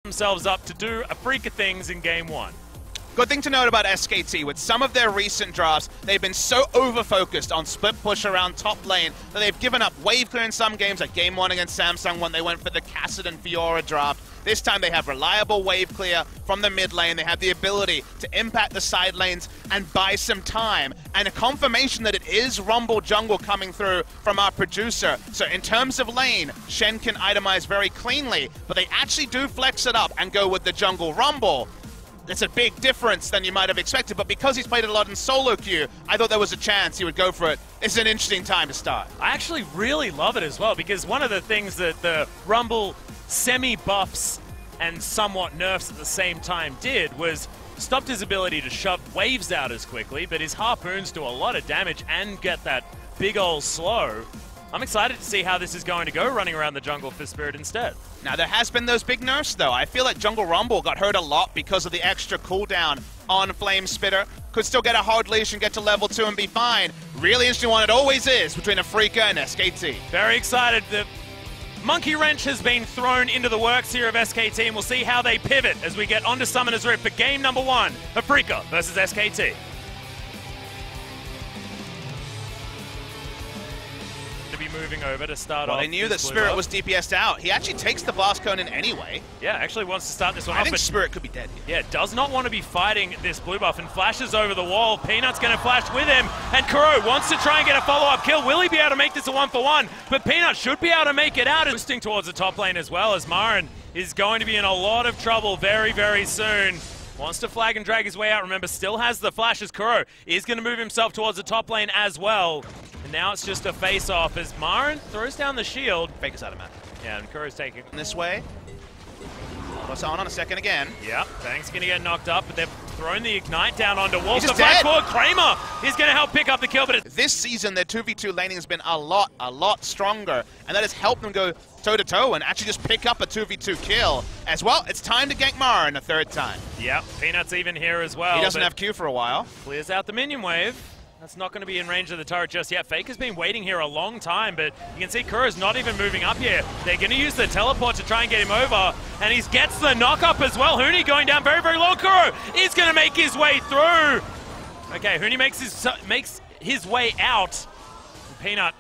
themselves up to do a freak of things in Game 1. Good thing to note about SKT, with some of their recent drafts, they've been so over-focused on split push around top lane that they've given up wave clear in some games, like Game 1 against Samsung when they went for the Cassidy and Fiora draft. This time they have reliable wave clear from the mid lane. They have the ability to impact the side lanes and buy some time. And a confirmation that it is Rumble jungle coming through from our producer. So in terms of lane, Shen can itemize very cleanly, but they actually do flex it up and go with the jungle Rumble. It's a big difference than you might have expected, but because he's played a lot in solo queue, I thought there was a chance he would go for it. It's an interesting time to start. I actually really love it as well, because one of the things that the Rumble semi-buffs and somewhat nerfs at the same time did was stopped his ability to shove waves out as quickly, but his harpoons do a lot of damage and get that big ol' slow. I'm excited to see how this is going to go running around the jungle for Spirit instead. Now, there has been those big nerfs, though. I feel like Jungle Rumble got hurt a lot because of the extra cooldown on Flame Spitter. Could still get a hard leash and get to level 2 and be fine. Really interesting one, it always is, between Afrika and SKT. Very excited. The monkey wrench has been thrown into the works here of SKT, and we'll see how they pivot as we get onto Summoner's Rift for game number 1, Afrika versus SKT. To be moving over to start off. They knew that Spirit was DPS'd out. He actually takes the Blast Cone in anyway. Yeah, actually wants to start this one off. I think Spirit could be dead here. Yeah, does not want to be fighting this blue buff and flashes over the wall. Peanut's going to flash with him, and Kuro wants to try and get a follow-up kill. Will he be able to make this a 1-for-1? But Peanut should be able to make it out. Boosting towards the top lane as well, as MaRin is going to be in a lot of trouble very, very soon. Wants to flag and drag his way out. Remember, still has the flash as Kuro is going to move himself towards the top lane as well. And now it's just a face-off as MaRin throws down the shield. Faker's out of map. Yeah, and Kuro's taking this way. What's on a second again? Yep, Bang's going to get knocked up, but they've thrown the Ignite down onto Wolf. He's the dead. forward, Kramer is going to help pick up the kill, but this season their 2v2 laning has been a lot stronger, and that has helped them go toe-to-toe and actually just pick up a 2v2 kill. As well, it's time to gank MaRin a third time. Yep, Peanut's even here as well. He doesn't have Q for a while. Clears out the minion wave. That's not going to be in range of the turret just yet. Faker's been waiting here a long time, but you can see Kuro's not even moving up here. They're going to use the teleport to try and get him over, and he gets the knock-up as well. Huni going down very, very low. Kuro is going to make his way through. Okay, Huni makes his way out. Peanut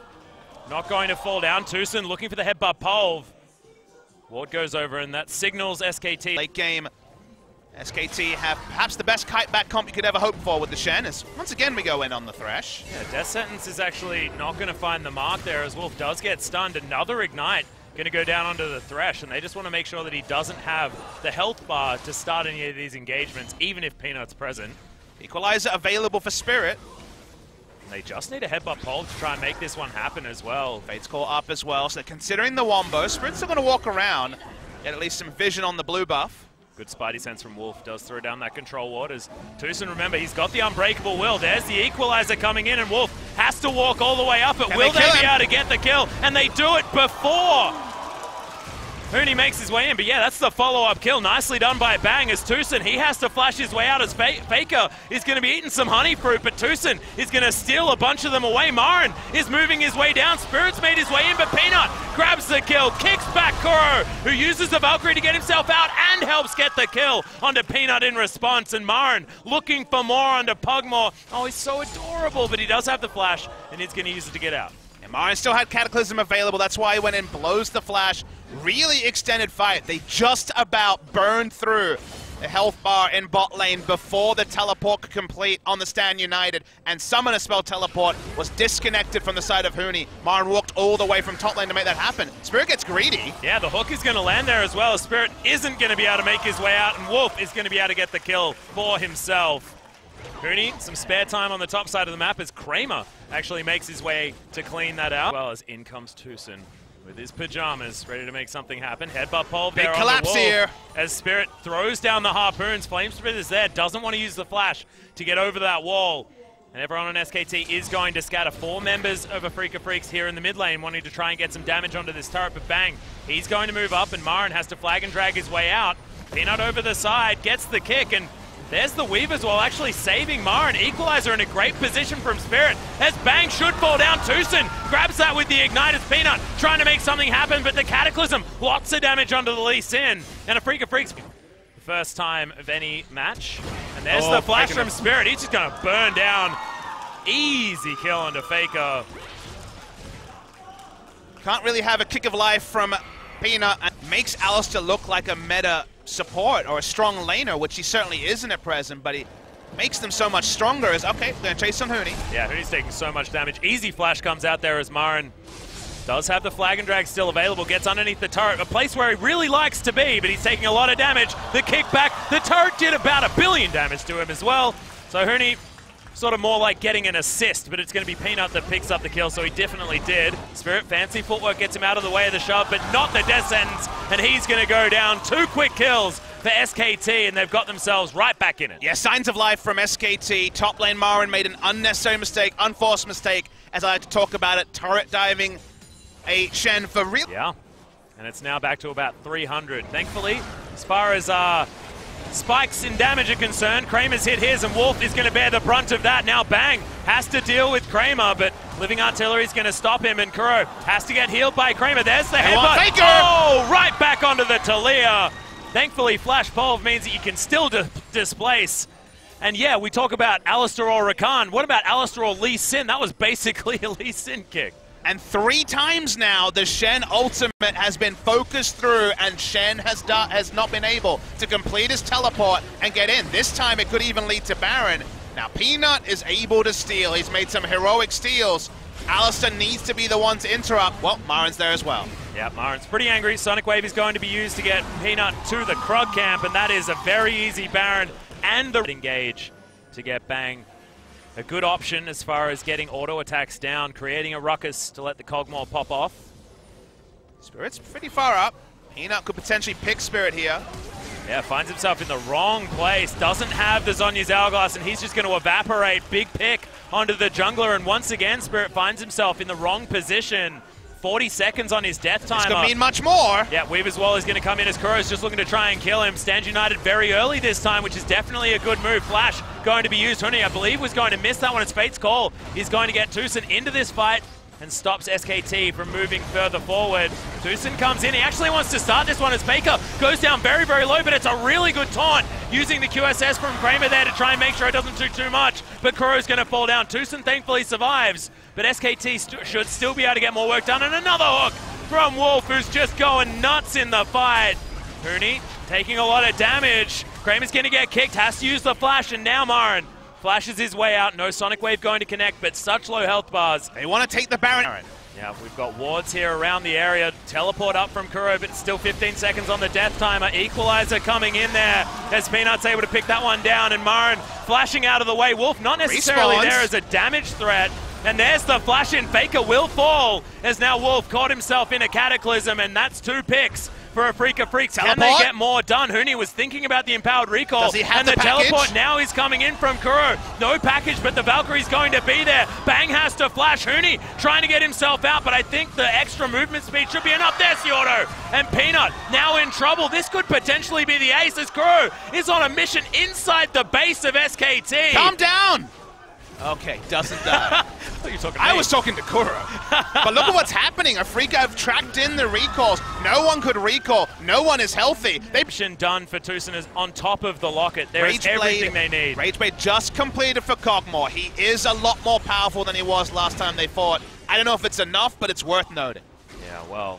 not going to fall down. Tucson looking for the headbutt Polv. Ward goes over, and that signals SKT. Late game, SKT have perhaps the best kite back comp you could ever hope for with the Shen, as once again we go in on the Thresh. Yeah, Death Sentence is actually not going to find the mark there as Wolf does get stunned. Another Ignite going to go down onto the Thresh, and they just want to make sure that he doesn't have the health bar to start any of these engagements, even if Peanut's present. Equalizer available for Spirit. And they just need a headbutt Polv to try and make this one happen as well. Fate's Call up as well, so they're considering the Wombo. Spirit's still going to walk around, get at least some vision on the blue buff. Good Spidey sense from Wolf, does throw down that control ward as Tucson, remember, he's got the Unbreakable Will. There's the Equalizer coming in, and Wolf has to walk all the way up it. Will they be able to get the kill? And they do it before Huni makes his way in, but yeah, that's the follow-up kill. Nicely done by Bang as Tucson, he has to flash his way out as Faker is going to be eating some honey fruit, but Tucson is going to steal a bunch of them away. MaRin is moving his way down. Spirit's made his way in, but Peanut grabs the kill, kicks back Kuro, who uses the Valkyrie to get himself out and helps get the kill onto Peanut in response. And MaRin looking for more onto Pugmore. Oh, he's so adorable, but he does have the flash, and he's going to use it to get out. And MaRin still had Cataclysm available. That's why he went in, blows the flash. Really extended fight. They just about burned through the health bar in bot lane before the teleport could complete on the Stand United. And Summoner Spell Teleport was disconnected from the side of Huni. MaRin walked all the way from top lane to make that happen. Spirit gets greedy. Yeah, the hook is going to land there as well. Spirit isn't going to be able to make his way out, and Wolf is going to be able to get the kill for himself. Huni, some spare time on the top side of the map as Kramer actually makes his way to clean that out. As well as in comes Tucson with his pajamas, ready to make something happen. Headbutt Polv there on the wall. Big collapse here. As Spirit throws down the harpoons. Flame Spirit is there, doesn't want to use the flash to get over that wall. And everyone on SKT is going to scatter. 4 members of Afrika Freaks here in the mid lane wanting to try and get some damage onto this turret, but Bang, he's going to move up, and MaRin has to flag and drag his way out. Peanut over the side, gets the kick, and There's the weave as well, actually saving MaRin. Equalizer in a great position from Spirit, as Bang should fall down. Tucson grabs that with the Ignite as Peanut, trying to make something happen, but the Cataclysm, lots of damage onto the Lee Sin. And a Freak of Freaks, first time of any match. And there's the flash from Spirit. He's just going to burn down. Easy kill onto Faker. Can't really have a kick of life from Peanut, and makes Alistair look like a meta support or a strong laner, which he certainly isn't at present, but he makes them so much stronger. As okay, we're going to chase on Huni. Yeah, Huni's taking so much damage. Easy flash comes out there as MaRin does have the flag and drag still available, gets underneath the turret, a place where he really likes to be, but he's taking a lot of damage. The kickback, the turret did about 1 billion damage to him as well. So Huni, sort of more like getting an assist, but it's going to be Peanut that picks up the kill, so he definitely did. Spirit, fancy footwork gets him out of the way of the shove, but not the death sentence, and he's going to go down. 2 quick kills for SKT, and they've got themselves right back in it. Yeah, signs of life from SKT. Top lane MaRin made an unnecessary mistake, unforced mistake, as I like to talk about it, turret diving a Shen for real. Yeah, and it's now back to about 300. Thankfully, as far as spikes in damage are concerned, Kramer's hit his, and Wolf is going to bear the brunt of that. Now Bang has to deal with Kramer, but Living Artillery is going to stop him, and Kuro has to get healed by Kramer. There's the headbutt. Oh, right back onto the Talia. Thankfully, Flash Pulve means that you can still displace. And yeah, we talk about Alistair or Rakan. What about Alistair or Lee Sin? That was basically a Lee Sin kick. And 3 times now, the Shen ultimate has been focused through, and Shen has not been able to complete his teleport and get in. This time, it could even lead to Baron. Now, Peanut is able to steal. He's made some heroic steals. Alistair needs to be the one to interrupt. Well, MaRin's there as well. Yeah, MaRin's pretty angry. Sonic Wave is going to be used to get Peanut to the Krug camp, and that is a very easy Baron and the engage to get Bang. A good option as far as getting auto attacks down, creating a ruckus to let the Kog'Maw pop off. Spirit's pretty far up. Peanut could potentially pick Spirit here. Yeah, finds himself in the wrong place. Doesn't have the Zhonya's Hourglass, and he's just going to evaporate. Big pick onto the jungler, and once again, Spirit finds himself in the wrong position. 40 seconds on his death timer. This could mean much more. Yeah, Weave as well is going to come in as Kuro's just looking to try and kill him. Stand United very early this time, which is definitely a good move. Flash going to be used. Huni, I believe, was going to miss that one. It's Fate's call. He's going to get Tucson into this fight and stops SKT from moving further forward. Tucson comes in. He actually wants to start this one as Faker goes down very, very low, but it's a really good taunt using the QSS from Kramer there to try and make sure it doesn't do too much. But Kuro's going to fall down. Tucson thankfully survives, but SKT should still be able to get more work done. And another hook from Wolf, who's just going nuts in the fight. Huni taking a lot of damage. Kramer's going to get kicked, has to use the flash, and now MaRin flashes his way out. No Sonic Wave going to connect, but such low health bars. They want to take the Baron. Yeah, we've got wards here around the area. Teleport up from Kuro, but still 15 seconds on the death timer. Equalizer coming in there as Peanut's able to pick that one down, and MaRin flashing out of the way. Wolf not necessarily there as a damage threat. And there's the flash in. Faker will fall as now Wolf caught himself in a Cataclysm, and that's 2 picks for a Freak of Freaks. Can they get more done? Huni was thinking about the empowered recall. Does he have and the teleport now is coming in from Kuro. No package, but the Valkyrie's going to be there. Bang has to flash. Huni trying to get himself out, but I think the extra movement speed should be enough. There's the auto. And Peanut now in trouble. This could potentially be the ace as Kuro is on a mission inside the base of SKT. Calm down. Okay, doesn't die. I was talking to Kuro. But look at what's happening. A Freak have tracked in the recalls. No one could recall. No one is healthy. Mission done for Tucson is on top of the locket. There is everything they need. Rageblade just completed for Kog'Maw. He is a lot more powerful than he was last time they fought. I don't know if it's enough, but it's worth noting. Yeah, well,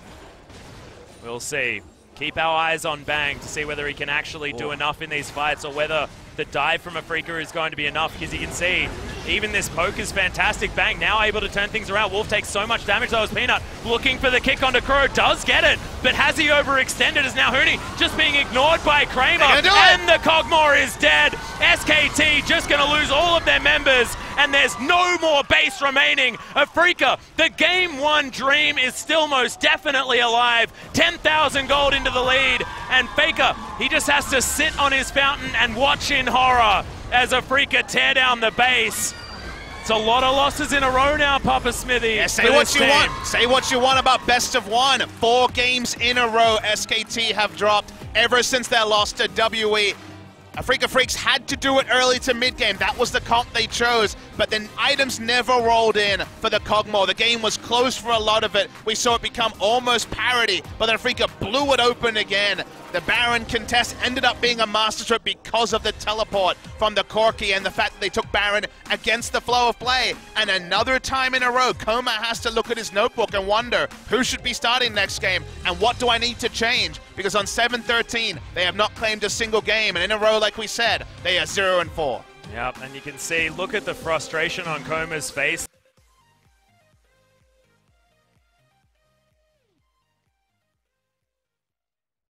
we'll see. Keep our eyes on Bang to see whether he can actually do enough in these fights, or whether the dive from a Freaker is going to be enough, because you can see even this poke is fantastic. Bang now able to turn things around. Wolf takes so much damage though as Peanut looking for the kick onto Kuro, does get it, but has he overextended as now Huni just being ignored by Kramer, and the Kog'Maw is dead. SKT just going to lose all of their members, and there's no more base remaining. A Freaker, the Game 1 dream is still most definitely alive. 10,000 gold into the lead, and Faker, he just has to sit on his fountain and watch in horror as a Freaker tear down the base. It's a lot of losses in a row now, Papa Smithy. Yeah, say what you want. Say what you want about best of 1. 4 games in a row SKT have dropped ever since their loss to WE. Afrika Freaks had to do it early to mid-game. That was the comp they chose, but then items never rolled in for the Kog'Maw. The game was close for a lot of it. We saw it become almost parity, but then Afrika blew it open again. The Baron contest ended up being a masterstroke because of the teleport from the Corki and the fact that they took Baron against the flow of play. And another time in a row, Koma has to look at his notebook and wonder who should be starting next game and what do I need to change? Because on 7-13, they have not claimed a single game, and in a row, like we said, they are 0-4. Yep, and you can see, look at the frustration on Koma's face.